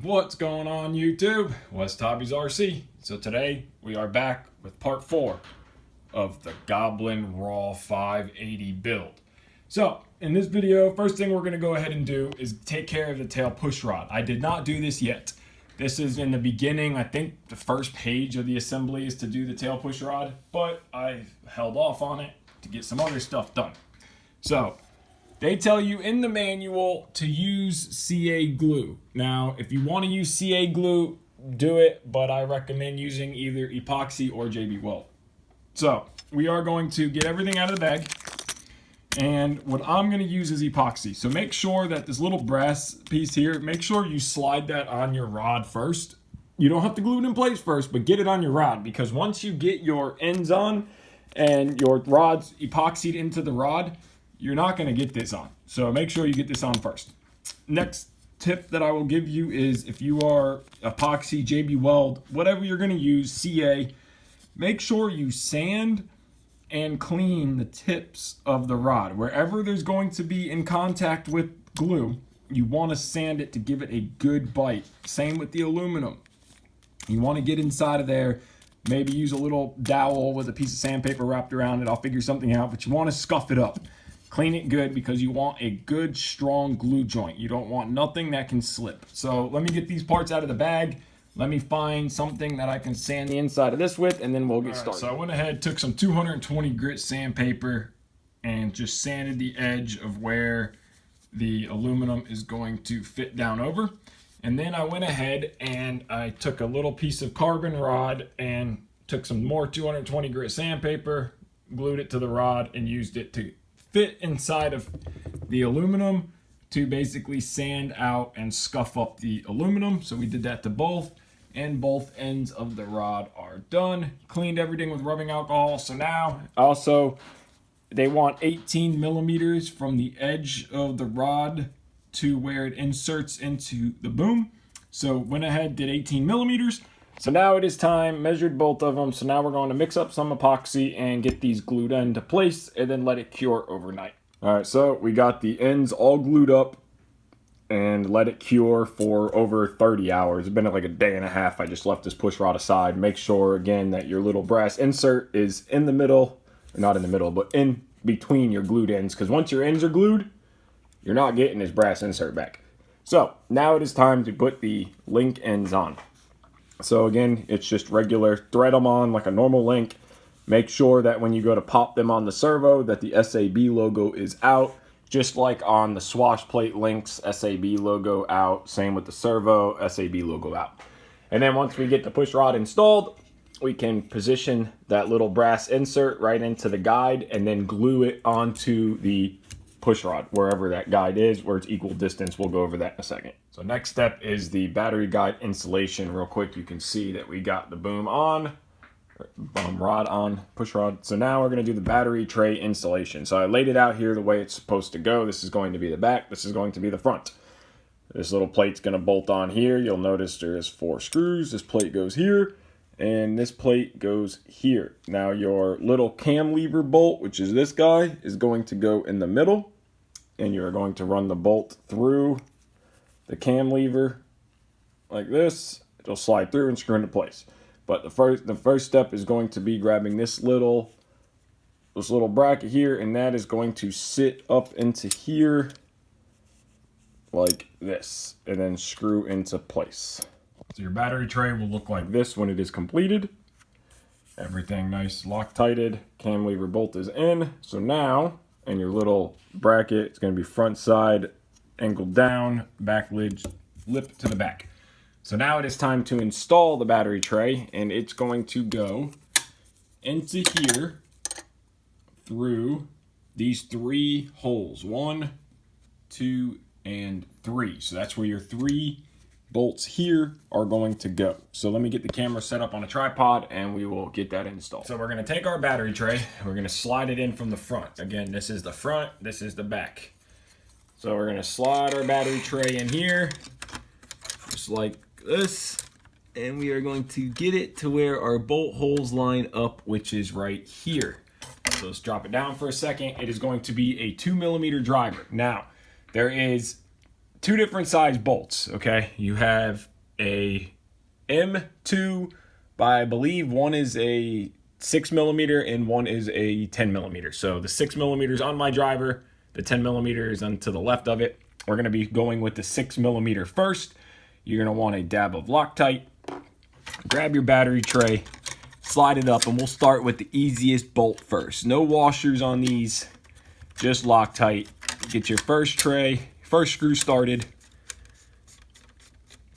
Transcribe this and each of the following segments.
What's going on YouTube? West Hobbies RC. So today we are back with part 4 of the Goblin RAW 580 build. So in this video, first thing we're going to go ahead and do is take care of the tail push rod. I did not do this yet. This is in the beginning. I think the first page of the assembly is to do the tail push rod, but I held off on it to get some other stuff done. So they tell you in the manual to use CA glue. Now, if you want to use CA glue, do it, but I recommend using either epoxy or JB Weld. So we are going to get everything out of the bag, and what I'm going to use is epoxy. So make sure that this little brass piece here, make sure you slide that on your rod first. You don't have to glue it in place first, but get it on your rod, because once you get your ends on and your rod's epoxied into the rod, you're not going to get this on. So make sure you get this on first. Next tip that I will give you is, if you are epoxy, JB Weld, whatever you're going to use, CA, make sure you sand and clean the tips of the rod. Wherever there's going to be in contact with glue, you want to sand it to give it a good bite. Same with the aluminum. You want to get inside of there, maybe use a little dowel with a piece of sandpaper wrapped around it. I'll figure something out, but you want to scuff it up. Clean it good, because you want a good strong glue joint. You don't want nothing that can slip. So let me get these parts out of the bag. Let me find something that I can sand the inside of this with, and then we'll get started. So I went ahead, took some 220 grit sandpaper and just sanded the edge of where the aluminum is going to fit down over. And then I went ahead and I took a little piece of carbon rod and took some more 220 grit sandpaper, glued it to the rod, and used it to fit inside of the aluminum to basically sand out and scuff up the aluminum. So we did that to both, and both ends of the rod are done. Cleaned everything with rubbing alcohol. So now also they want 18 millimeters from the edge of the rod to where it inserts into the boom. So went ahead, did 18 millimeters. So now it is time, measured both of them. So now we're going to mix up some epoxy and get these glued into place, and then let it cure overnight. All right, so we got the ends all glued up and let it cure for over 30 hours. It's been like a day and a half. I just left this push rod aside. Make sure again that your little brass insert is in the middle, or not in the middle, but in between your glued ends, because once your ends are glued, you're not getting this brass insert back. So now it is time to put the link ends on. So again, it's just regular, thread them on like a normal link. Make sure that when you go to pop them on the servo that the SAB logo is out. Just like on the swash plate links, SAB logo out. Same with the servo, SAB logo out. And then once we get the push rod installed, we can position that little brass insert right into the guide and then glue it onto the push rod wherever that guide is, where it's equal distance. We'll go over that in a second. So next step is the battery guide installation. Real quick, you can see that we got the boom on, rod on, push rod. So now we're going to do the battery tray installation. So I laid it out here the way it's supposed to go. This is going to be the back, this is going to be the front. This little plate's going to bolt on here. You'll notice there's 4 screws. This plate goes here, and this plate goes here. Now your little cam lever bolt, which is this guy, is going to go in the middle, and you're going to run the bolt through the cam lever like this. It'll slide through and screw into place. But the first step is going to be grabbing this little bracket here, and that is going to sit up into here like this, and then screw into place. So your battery tray will look like this when it is completed. Everything nice Loctited, cam lever bolt is in. So now, and your little bracket, it's going to be front side angled down, back lid lip to the back. So now it is time to install the battery tray, and it's going to go into here through these 3 holes. 1, 2, and 3. So that's where your 3 bolts here are going to go. So let me get the camera set up on a tripod and we will get that installed. So we're going to take our battery tray, we're going to slide it in from the front. Again, this is the front, this is the back. So we're going to slide our battery tray in here, just like this, and we are going to get it to where our bolt holes line up, which is right here. So let's drop it down for a second. It is going to be a 2 millimeter driver. Now, there is 2 different size bolts, okay? You have a M2 by, I believe one is a 6mm and one is a 10mm. So the 6mm is on my driver, the 10mm is on to the left of it. We're going to be going with the 6mm first. You're going to want a dab of Loctite. Grab your battery tray, slide it up, and we'll start with the easiest bolt first. No washers on these, just Loctite. Get your first screw started.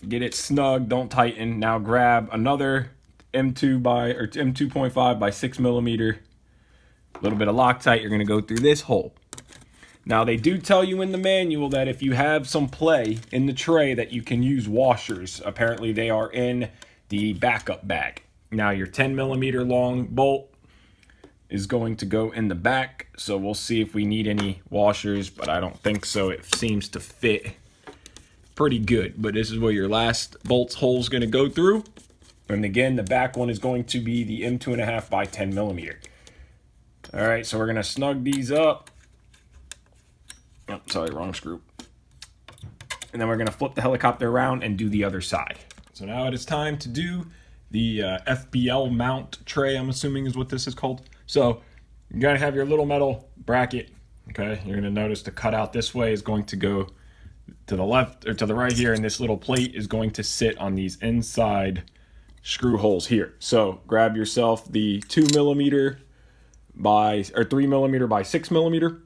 Get it snug, don't tighten. Now grab another M2 or M2.5 by 6mm. A little bit of Loctite. You're going to go through this hole. Now they do tell you in the manual that if you have some play in the tray that you can use washers. Apparently they are in the backup bag. Now your 10mm long bolt is going to go in the back, so we'll see if we need any washers, but I don't think so. It seems to fit pretty good, but this is where your last bolt's hole is going to go through. And again, the back one is going to be the M2.5 by 10mm. All right, so we're going to snug these up. Oh, sorry, wrong screw. And then we're going to flip the helicopter around and do the other side. So now it is time to do the FBL mount tray, I'm assuming is what this is called. So you got to have your little metal bracket. Okay, you're going to notice the cutout this way is going to go to the left or to the right here, and this little plate is going to sit on these inside screw holes here. So grab yourself the 2mm by or 3mm by 6mm,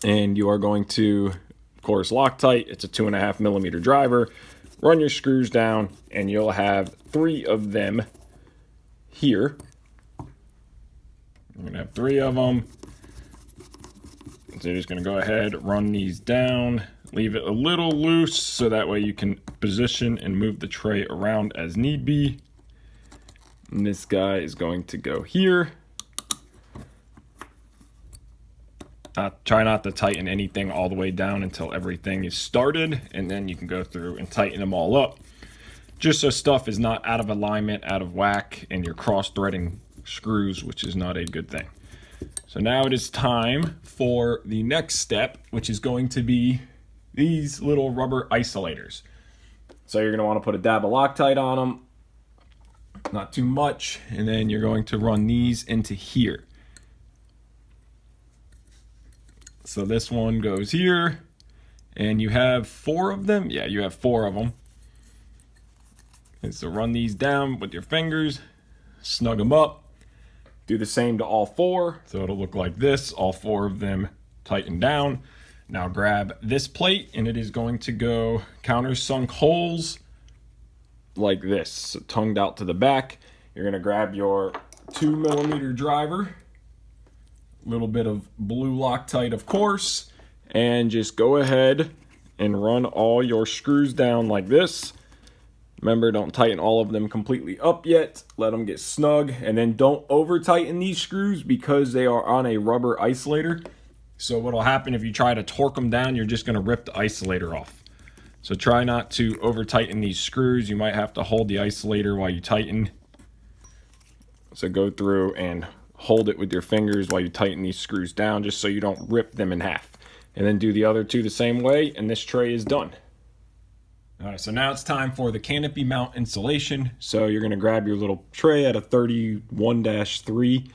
and you are going to, of course, Loctite. It's a 2.5mm driver. Run your screws down, and you'll have 3 of them here. You're gonna have 3 of them. So you're just gonna go ahead, run these down, leave it a little loose so that way you can position and move the tray around as need be. And this guy is going to go here. Try not to tighten anything all the way down until everything is started, and then you can go through and tighten them all up, just so stuff is not out of alignment, out of whack, and you're cross-threading screws, which is not a good thing. So now it is time for the next step, which is going to be these little rubber isolators. So you're going to want to put a dab of Loctite on them, not too much, and then you're going to run these into here. So this one goes here, and you have 4 of them. Yeah, you have 4 of them. And so run these down with your fingers, snug them up. Do the same to all 4. So it'll look like this, all 4 of them tighten down. Now grab this plate, and it is going to go countersunk holes like this, so tongued out to the back. You're gonna grab your 2mm driver, a little bit of blue Loctite, of course, and just go ahead and run all your screws down like this. Remember, don't tighten all of them completely up yet. Let them get snug, and then don't over tighten these screws because they are on a rubber isolator. So what'll happen if you try to torque them down, you're just gonna rip the isolator off. So try not to over tighten these screws. You might have to hold the isolator while you tighten. So go through and hold it with your fingers while you tighten these screws down, just so you don't rip them in half. And then do the other 2 the same way, and this tray is done. All right, so now it's time for the canopy mount installation. So you're gonna grab your little tray at a 31-3.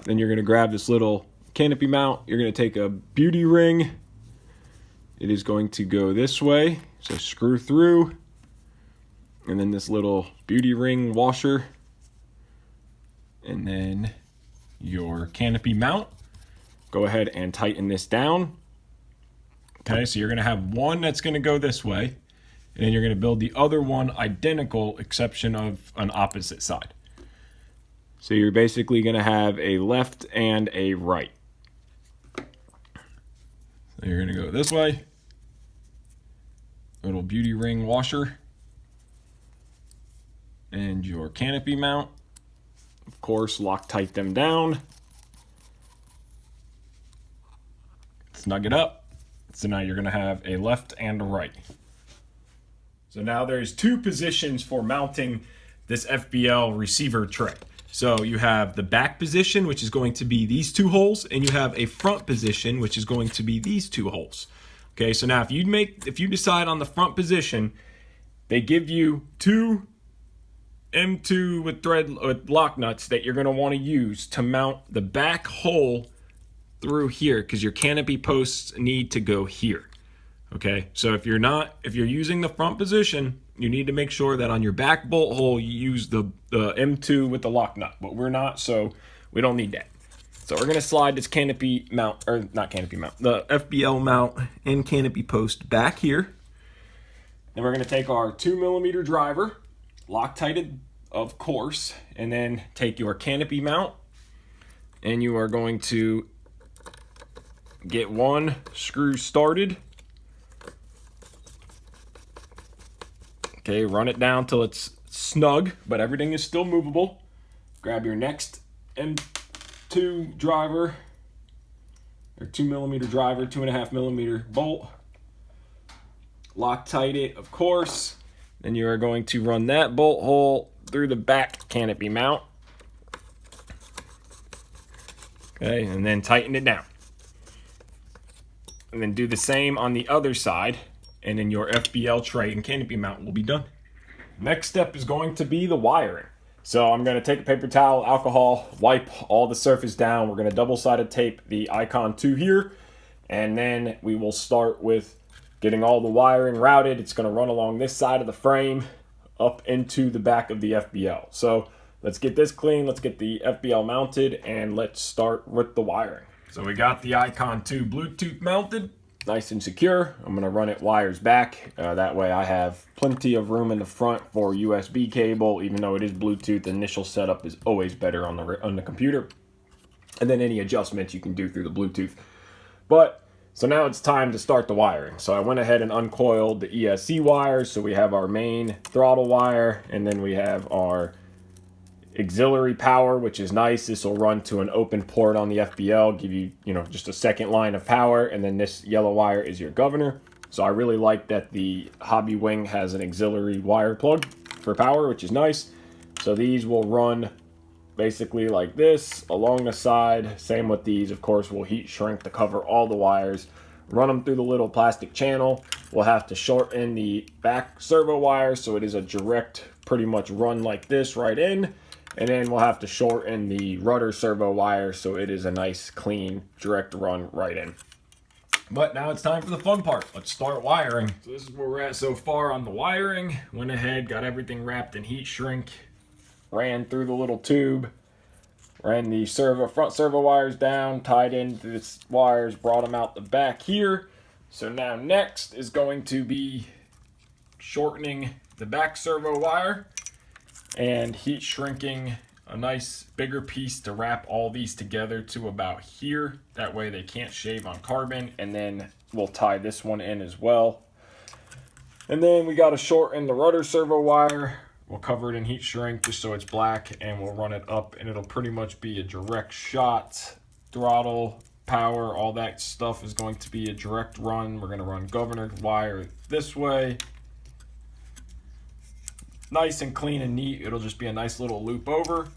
Then you're gonna grab this little canopy mount. You're gonna take a beauty ring. It is going to go this way, so screw through. And then this little beauty ring washer. And then your canopy mount. Go ahead and tighten this down. Okay, so you're gonna have one that's gonna go this way, and then you're gonna build the other one identical, exception of an opposite side. So you're basically gonna have a left and a right. So you're gonna go this way. Little beauty ring washer. And your canopy mount. Of course, Loctite them down. Snug it up. So now you're gonna have a left and a right. So now there's 2 positions for mounting this FBL receiver tray. So you have the back position, which is going to be these 2 holes, and you have a front position, which is going to be these 2 holes. Okay, so now if you decide on the front position, they give you two M2 with lock nuts that you're going to want to use to mount the back hole through here, because your canopy posts need to go here. Okay, so if you're using the front position, you need to make sure that on your back bolt hole you use the M2 with the lock nut, but we're not, so we don't need that. So we're gonna slide this canopy mount, or not canopy mount, the FBL mount and canopy post back here. Then we're gonna take our 2mm driver, Loctited, of course, and then take your canopy mount, and you are going to get one screw started. Okay, run it down till it's snug, but everything is still movable. Grab your next M2 driver, or 2mm driver, 2.5mm bolt. Loctite it, of course. Then you are going to run that bolt hole through the back canopy mount. Okay, and then tighten it down. And then do the same on the other side, and then your FBL tray and canopy mount will be done. Next step is going to be the wiring. So I'm going to take a paper towel, alcohol, wipe all the surface down. We're going to double-sided tape the Icon 2 here, and then we will start with getting all the wiring routed. It's going to run along this side of the frame up into the back of the FBL. So let's get this clean, let's get the FBL mounted, and let's start with the wiring. So we got the Icon 2 Bluetooth mounted, nice and secure. I'm going to run it wires back. That way I have plenty of room in the front for USB cable. Even though it is Bluetooth, the initial setup is always better on the computer. And then any adjustments you can do through the Bluetooth. So now it's time to start the wiring. So I went ahead and uncoiled the ESC wires. So we have our main throttle wire, and then we have our auxiliary power, which is nice. This will run to an open port on the FBL, give you, just a second line of power, and then this yellow wire is your governor. So I really like that the Hobby Wing has an auxiliary wire plug for power, which is nice. So these will run basically like this along the side. Same with these, of course. We'll heat shrink to cover all the wires, run them through the little plastic channel. We'll have to shorten the back servo wire so it is a direct, pretty much run like this right in. And then we'll have to shorten the rudder servo wire so it is a nice, clean, direct run right in. But now it's time for the fun part. Let's start wiring. So this is where we're at so far on the wiring. Went ahead, got everything wrapped in heat shrink, ran through the little tube, ran the front servo wires down, tied into the wires, brought them out the back here. So now next is going to be shortening the back servo wire and heat shrinking a nice bigger piece to wrap all these together to about here. That way they can't shave on carbon. And then we'll tie this one in as well. And then we got to shorten the rudder servo wire. We'll cover it in heat shrink just so it's black, and we'll run it up, and it'll pretty much be a direct shot. Throttle, power, all that stuff is going to be a direct run. We're going to run governor wire this way. Nice and clean and neat. It'll just be a nice little loop over,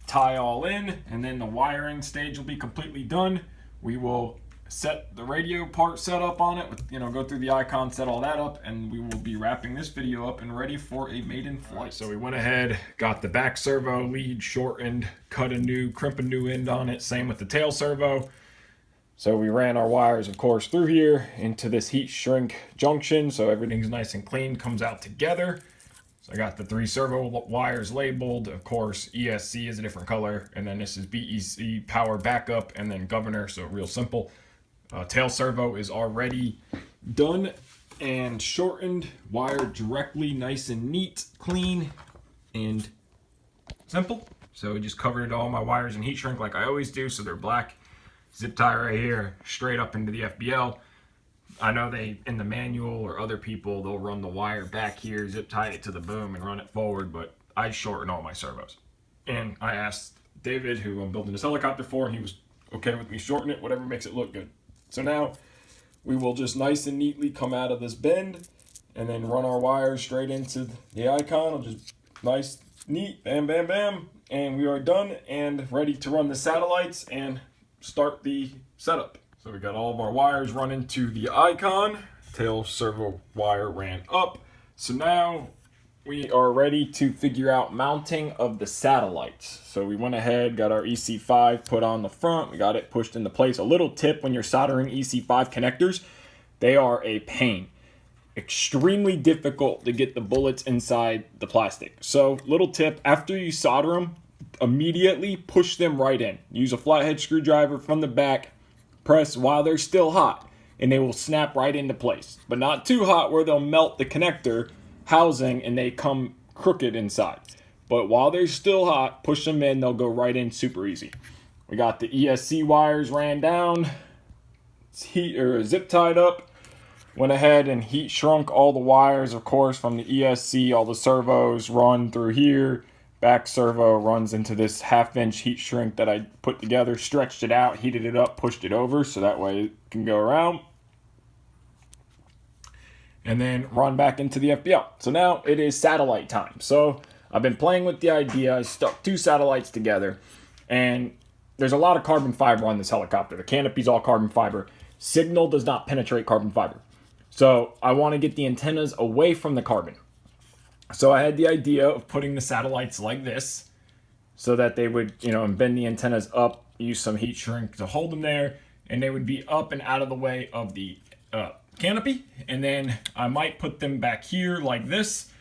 tie all in, and then the wiring stage will be completely done. We will set the radio part set up on it, go through the icon, set all that up, and we will be wrapping this video up and ready for a maiden flight. So we went ahead, got the back servo lead shortened, crimp a new end on it, same with the tail servo. So we ran our wires, of course, through here into this heat shrink junction, so everything's nice and clean, comes out together. So I got the 3 servo wires labeled. Of course, ESC is a different color, and then this is BEC power backup, and then governor, so real simple. Tail servo is already done and shortened, wired directly, nice and neat, clean, and simple. So I just covered all my wires in heat shrink like I always do, so they're black. Zip tie right here, straight up into the FBL. I know in the manual or other people, they'll run the wire back here, zip tie it to the boom and run it forward, but I shorten all my servos. And I asked David, who I'm building this helicopter for, and he was okay with me shortening it, whatever makes it look good. So now we will just nice and neatly come out of this bend and then run our wires straight into the icon. It'll just nice, neat, bam, bam, bam. And we are done and ready to run the satellites and start the setup. So we got all of our wires run into the icon. Tail servo wire ran up. So now we are ready to figure out mounting of the satellites. So we went ahead, got our EC5 put on the front. We got it pushed into place. A little tip when you're soldering EC5 connectors, they are a pain. Extremely difficult to get the bullets inside the plastic. So little tip, after you solder them, immediately push them right in. Use a flathead screwdriver from the back, press while they're still hot, and they will snap right into place. But not too hot where they'll melt the connector housing and they come crooked inside. But while they're still hot, push them in, they'll go right in super easy. We got the ESC wires ran down, zip tied up. Went ahead and heat shrunk all the wires, of course, from the ESC. All the servos run through here. Back servo runs into this 1/2-inch heat shrink that I put together, stretched it out, heated it up, pushed it over so that way it can go around. And then run back into the FBL. So now it is satellite time. So I've been playing with the idea. I stuck 2 satellites together, and there's a lot of carbon fiber on this helicopter. The canopy's all carbon fiber. Signal does not penetrate carbon fiber. So I want to get the antennas away from the carbon. So I had the idea of putting the satellites like this so that they would, and bend the antennas up, use some heat shrink to hold them there, and they would be up and out of the way of the canopy. And then I might put them back here like this,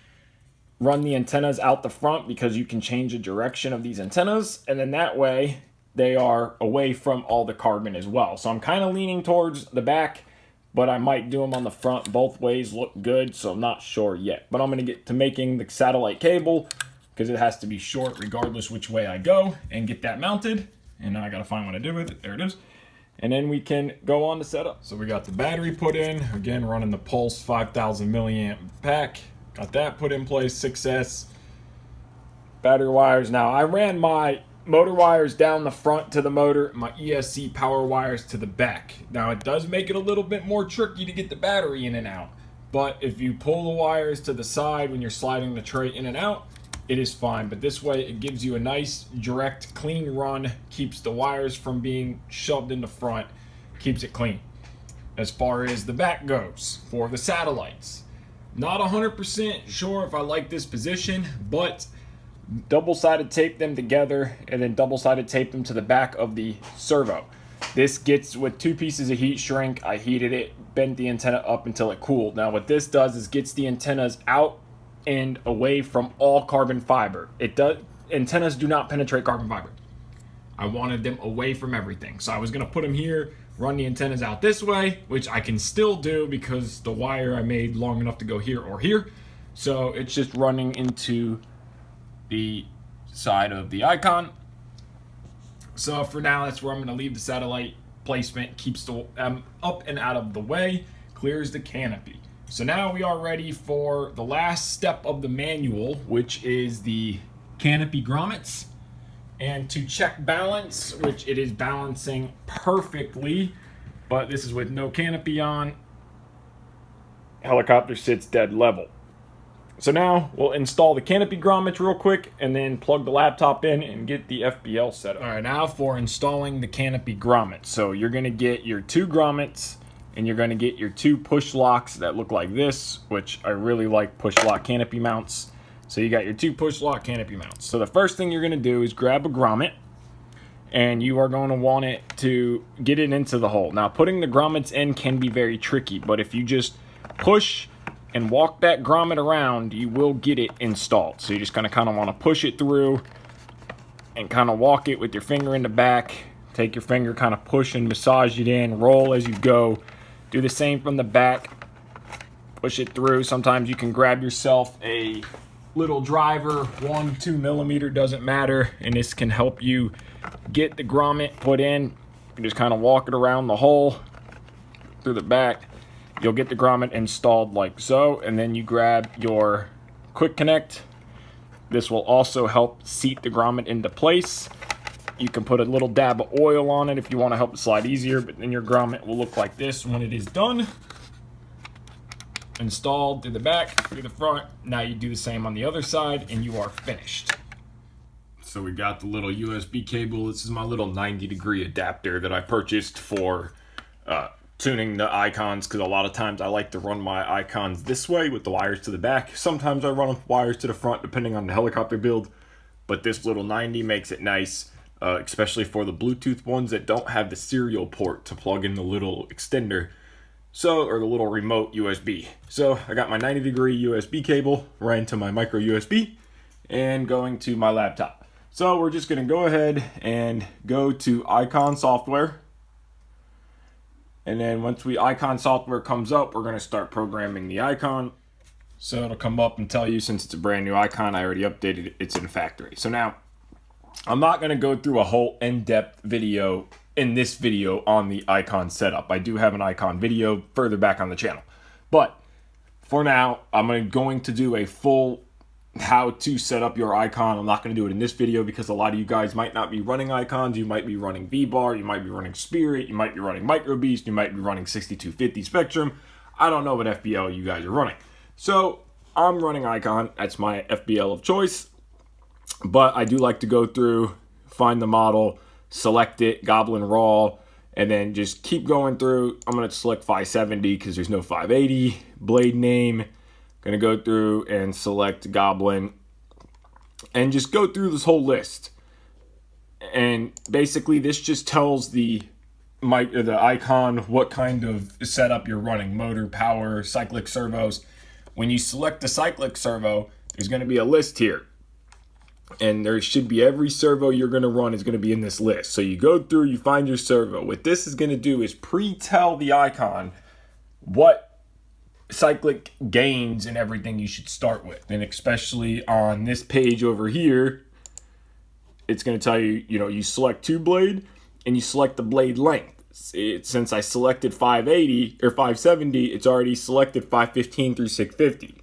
run the antennas out the front because you can change the direction of these antennas, and then that way they are away from all the carbon as well. So I'm kind of leaning towards the back, but I might do them on the front. Both ways look good, so I'm not sure yet. But I'm going to get to making the satellite cable because it has to be short regardless which way I go, and get that mounted. And now I got to find what I did with it. There it is. And then we can go on to setup. So we got the battery put in. Again, running the Pulse 5000 milliamp pack. Got that put in place, 6S. Battery wires. Now, I ran my motor wires down the front to the motor, my ESC power wires to the back. Now it does make it a little bit more tricky to get the battery in and out, but if you pull the wires to the side when you're sliding the tray in and out, it is fine. But this way it gives you a nice direct clean run, keeps the wires from being shoved in the front, keeps it clean. As far as the back goes for the satellites, not 100% sure if I like this position, but double-sided tape them together and then double-sided tape them to the back of the servo. This gets with 2 pieces of heat shrink. I heated it, bent the antenna up until it cooled. Now what this does is gets the antennas out and away from all carbon fiber. Antennas do not penetrate carbon fiber. I wanted them away from everything. So I was going to put them here, run the antennas out this way, which I can still do because the wire I made long enough to go here or here. So it's just running into the side of the icon. So for now, that's where I'm going to leave the satellite placement. Keeps the up and out of the way, clears the canopy. So now we are ready for the last step of the manual, which is the canopy grommets. And to check balance, which it is balancing perfectly, but this is with no canopy on. Helicopter sits dead level. So now we'll install the canopy grommets real quick and then plug the laptop in and get the FBL set up. All right, now for installing the canopy grommets. So you're going to get your 2 grommets and you're going to get your 2 push locks that look like this, which I really like push lock canopy mounts. So you got your 2 push lock canopy mounts. So the first thing you're going to do is grab a grommet, and you are going to want it to get it into the hole. Now putting the grommets in can be very tricky, but if you just push and walk that grommet around, you will get it installed. So you just kind of want to push it through and kind of walk it with your finger in the back. Take your finger, kind of push and massage it in, roll as you go. Do the same from the back. Push it through. Sometimes you can grab yourself a little driver, 1-2 millimeter, doesn't matter, and this can help you get the grommet put in. You just kind of walk it around the hole through the back. You'll get the grommet installed like so, and then you grab your quick connect. This will also help seat the grommet into place. You can put a little dab of oil on it if you want to help it slide easier, but then your grommet will look like this when it is done. Installed through the back, through the front. Now you do the same on the other side and you are finished. So we got the little USB cable. This is my little 90-degree adapter that I purchased for tuning the icons, because a lot of times I like to run my icons this way with the wires to the back. Sometimes I run with wires to the front depending on the helicopter build, but this little 90 makes it nice, especially for the Bluetooth ones that don't have the serial port to plug in the little extender, or the little remote USB. So I got my 90-degree USB cable right into my micro USB and going to my laptop. So we're just going to go ahead and go to icon software. And then once icon software comes up, we're going to start programming the icon. So it'll come up and tell you, since it's a brand new icon, I already updated it, it's in factory. So now I'm not going to go through a whole in-depth video in this video on the icon setup. I do have an icon video further back on the channel. But for now, I'm going to do a full how to set up your icon. I'm not going to do it in this video because a lot of you guys might not be running icons. You might be running V-Bar, you might be running Spirit, you might be running Micro Beast, you might be running 6250 Spectrum. I don't know what FBL you guys are running. So I'm running icon. That's my FBL of choice. But I do like to go through, find the model, select it, Goblin RAW, and then just keep going through. I'm going to select 570 because there's no 580. Blade name. Going to go through and select Goblin and just go through this whole list. And basically this just tells the icon what kind of setup you're running. Motor, power, cyclic servos. When you select the cyclic servo, there's going to be a list here. And there should be every servo you're going to run is going to be in this list. So you go through, you find your servo. What this is going to do is pre-tell the icon what cyclic gains and everything you should start with. And especially on this page over here, it's going to tell you, you select 2-blade and you select the blade length. Since I selected 580 or 570, it's already selected 515 through 650.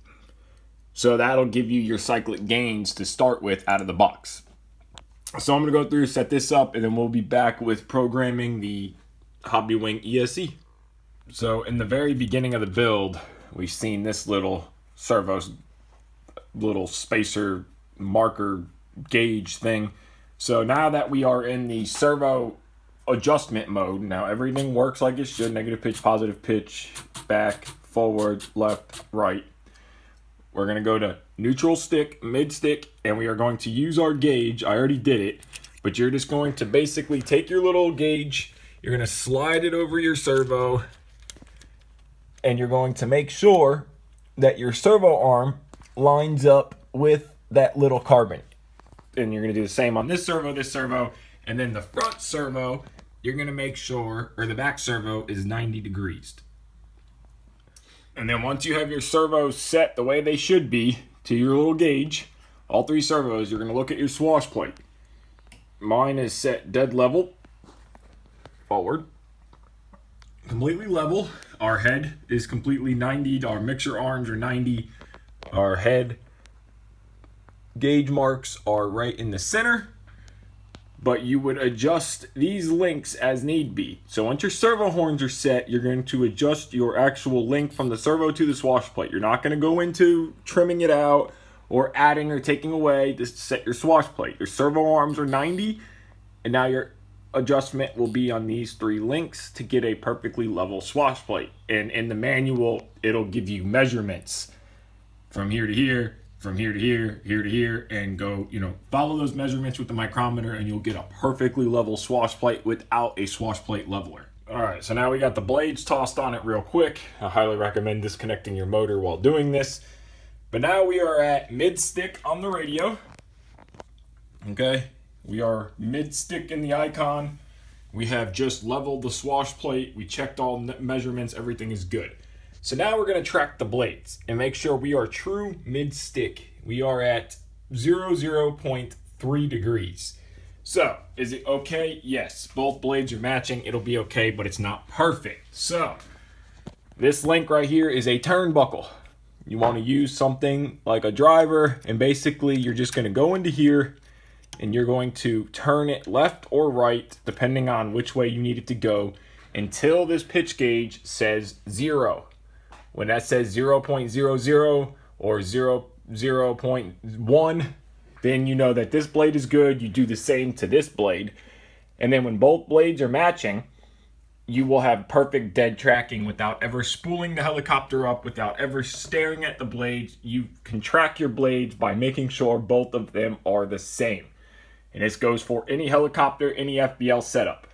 So that'll give you your cyclic gains to start with out of the box. So I'm going to go through, set this up, and then we'll be back with programming the Hobbywing ESC. So in the very beginning of the build, we've seen this little servo's little spacer marker gauge thing. So now that we are in the servo adjustment mode, now everything works like it should. Negative pitch, positive pitch, back, forward, left, right. We're going to go to neutral stick, mid stick, and we are going to use our gauge. I already did it, but you're just going to basically take your little gauge, you're going to slide it over your servo, and you're going to make sure that your servo arm lines up with that little carbon. And you're going to do the same on this servo, and then the front servo, you're going to make sure, or the back servo is 90 degrees. And then once you have your servos set the way they should be to your little gauge, all 3 servos, you're going to look at your swash plate. Mine is set dead level, forward, completely level. Our head is completely 90. Our mixer arms are 90. Our head gauge marks are right in the center. But you would adjust these links as need be. So once your servo horns are set, you're going to adjust your actual link from the servo to the swash plate. You're not going to go into trimming it out or adding or taking away to set your swash plate. Your servo arms are 90, and now your adjustment will be on these 3 links to get a perfectly level swash plate. And in the manual, it'll give you measurements from here to here, from here to here, here to here, and go, follow those measurements with the micrometer, and you'll get a perfectly level swash plate without a swash plate leveler. All right, so now we got the blades tossed on it real quick. I highly recommend disconnecting your motor while doing this. But now we are at mid-stick on the radio. Okay, we are mid-stick in the icon. We have just leveled the swash plate. We checked all measurements. Everything is good. So now we're going to track the blades and make sure we are true mid-stick. We are at 0.3 degrees. So, is it okay? Yes, both blades are matching. It'll be okay, but it's not perfect. So, this link right here is a turnbuckle. You want to use something like a driver, and basically you're just going to go into here and you're going to turn it left or right, depending on which way you need it to go, until this pitch gauge says 0. When that says 0.00 or 0.1, then you know that this blade is good. You do the same to this blade. And then when both blades are matching, you will have perfect dead tracking without ever spooling the helicopter up, without ever staring at the blades. You can track your blades by making sure both of them are the same. And this goes for any helicopter, any FBL setup.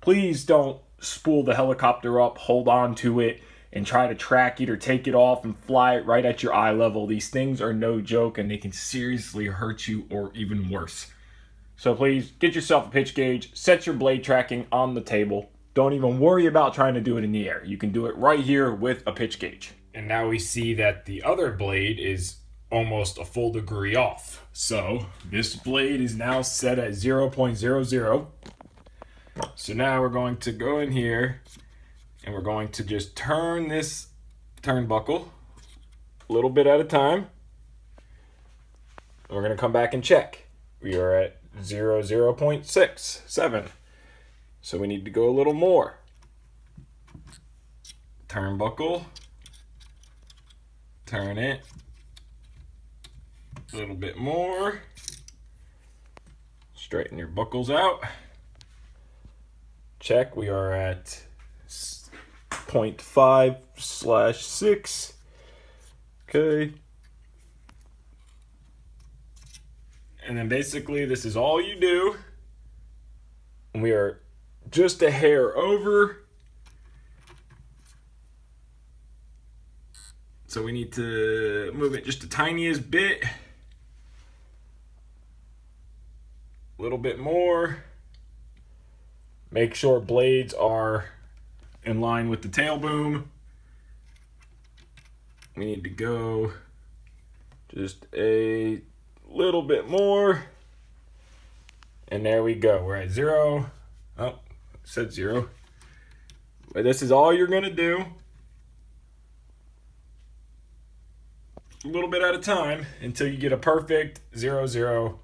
Please don't spool the helicopter up, hold on to it, and try to track it or take it off and fly it right at your eye level. These things are no joke, and they can seriously hurt you, or even worse. So please get yourself a pitch gauge, set your blade tracking on the table. Don't even worry about trying to do it in the air. You can do it right here with a pitch gauge. And now we see that the other blade is almost a full degree off. So this blade is now set at 0.00. So now we're going to go in here and we're going to just turn this turnbuckle a little bit at a time. And we're going to come back and check. We are at 0.67. So we need to go a little more. Turnbuckle. Turn it. A little bit more. Straighten your buckles out. Check. We are at 0.5/6. Okay. And then basically this is all you do. And we are just a hair over. So we need to move it just the tiniest bit. A little bit more. Make sure blades are in line with the tail boom. We need to go just a little bit more. And there we go. We're at 0. Oh, it said 0. But this is all you're gonna do. A little bit at a time until you get a perfect 0-0.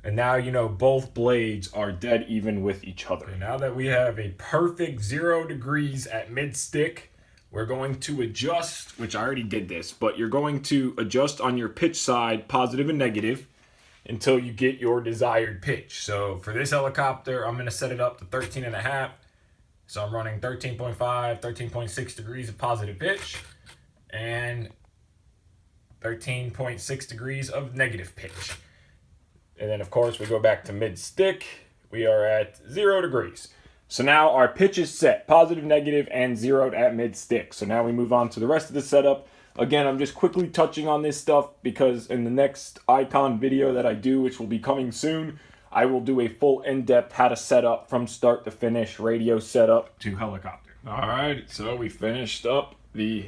And now you know both blades are dead even with each other. And now that we have a perfect 0 degrees at mid stick, we're going to adjust, which I already did this, but you're going to adjust on your pitch side, positive and negative, until you get your desired pitch. So for this helicopter, I'm gonna set it up to 13.5. So I'm running 13.5, 13.6 degrees of positive pitch, and 13.6 degrees of negative pitch. And then of course we go back to mid stick. We are at 0 degrees. So now our pitch is set, positive, negative, and 0'd at mid stick. So now we move on to the rest of the setup. Again, I'm just quickly touching on this stuff because in the next Icon video that I do, which will be coming soon, I will do a full in-depth how to set up from start to finish, radio setup to helicopter. All right, so we finished up the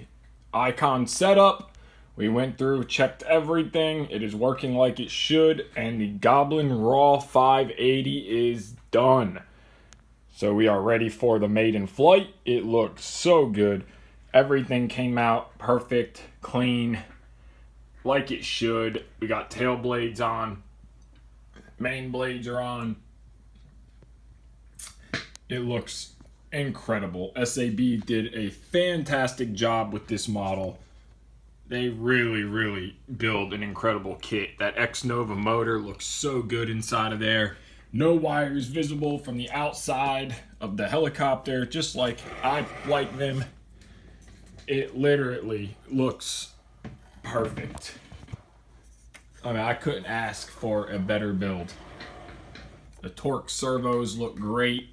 Icon setup. We went through, checked everything. It is working like it should, and the Goblin RAW 580 is done. So we are ready for the maiden flight. It looked so good. Everything came out perfect, clean, like it should. We got tail blades on. Main blades are on. It looks incredible. SAB did a fantastic job with this model. They really build an incredible kit. That X-Nova motor looks so good inside of there. No wires visible from the outside of the helicopter, just like I like them. It literally looks perfect. I mean, I couldn't ask for a better build. The torque servos look great.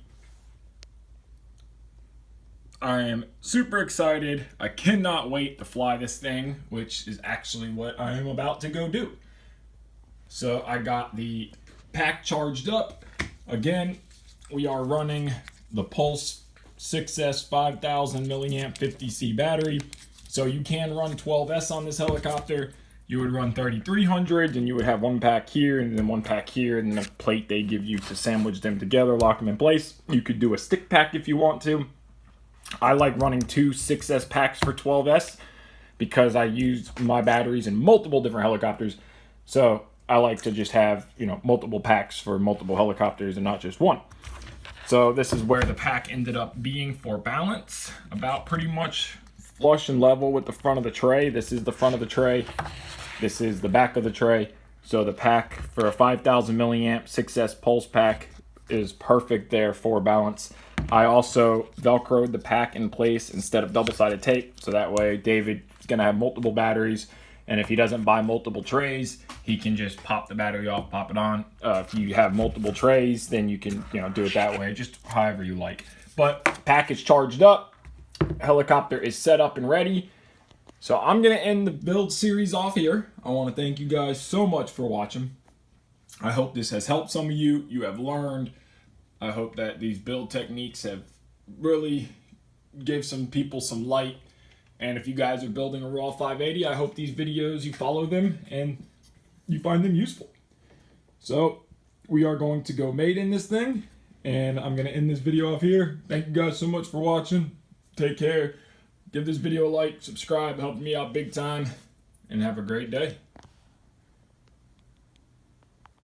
I am super excited. I cannot wait to fly this thing, which is actually what I am about to go do. So I got the pack charged up. Again, we are running the Pulse 6S 5000 milliamp 50C battery. So you can run 12S on this helicopter. You would run 3300 and you would have one pack here and then one pack here and then a plate they give you to sandwich them together, lock them in place. You could do a stick pack if you want to. I like running 2 6S packs for 12S because I use my batteries in multiple different helicopters. So I like to just have, you know, multiple packs for multiple helicopters and not just one. So this is where the pack ended up being for balance, about pretty much flush and level with the front of the tray. This is the front of the tray. This is the back of the tray. So the pack for a 5000 milliamp 6S Pulse pack is perfect there for balance. I also Velcroed the pack in place instead of double-sided tape, so that way David is going to have multiple batteries, and if he doesn't buy multiple trays, he can just pop the battery off, pop it on. If you have multiple trays, then you can do it that way, just however you like. But pack is charged up, helicopter is set up and ready. So I'm going to end the build series off here. I want to thank you guys so much for watching. I hope this has helped some of you. You have learned. I hope that these build techniques have really give some people some light. And if you guys are building a RAW 580, I hope these videos, you follow them and you find them useful. So we are going to go maiden this thing, and I'm going to end this video off here. Thank you guys so much for watching. Take care. Give this video a like, subscribe, help me out big time, and have a great day.